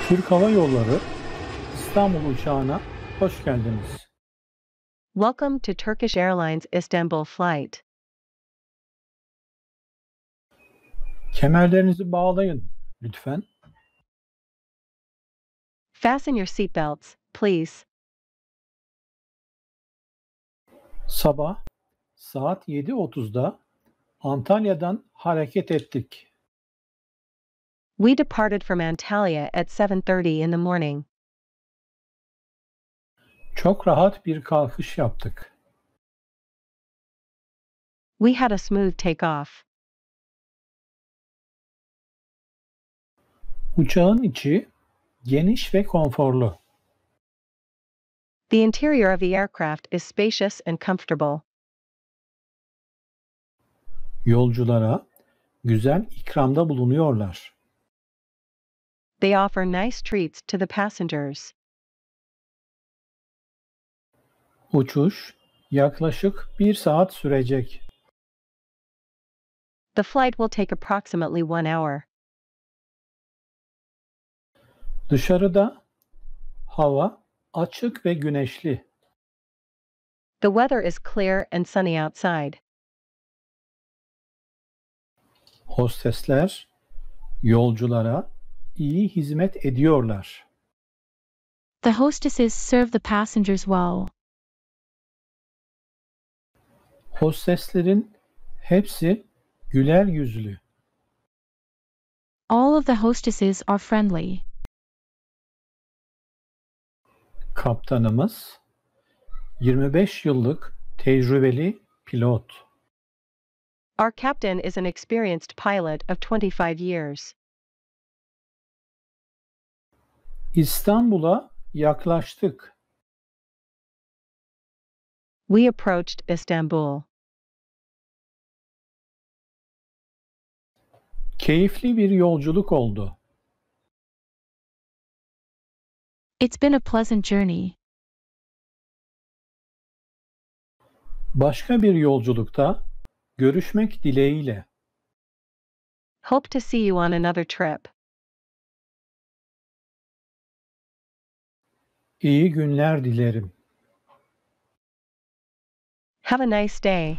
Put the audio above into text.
Türk Hava Yolları İstanbul uçağına hoş geldiniz. Welcome to Turkish Airlines Istanbul flight. Kemerlerinizi bağlayın lütfen. Fasten your seatbelts, please. Sabah saat 7.30'da Antalya'dan hareket ettik. We departed from Antalya at 7:30 in the morning. Çok rahat bir kalkış yaptık. We had a smooth takeoff. Uçağın içi geniş ve konforlu. The interior of the aircraft is spacious and comfortable. Yolculara güzel ikramda bulunuyorlar. They offer nice treats to the passengers. Uçuş yaklaşık 1 saat sürecek. The flight will take approximately 1 hour. Dışarıda hava açık ve güneşli. The weather is clear and sunny outside. Hostesler yolculara iyi hizmet ediyorlar. The hostesses serve the passengers well. Hosteslerin hepsi güler yüzlü. All of the hostesses are friendly. Kaptanımız 25 yıllık tecrübeli pilot. Our captain is an experienced pilot of 25 years. İstanbul'a yaklaştık. We approached Istanbul. Keyifli bir yolculuk oldu. It's been a pleasant journey. Başka bir yolculukta görüşmek dileğiyle. Hope to see you on another trip. İyi günler dilerim. Have a nice day.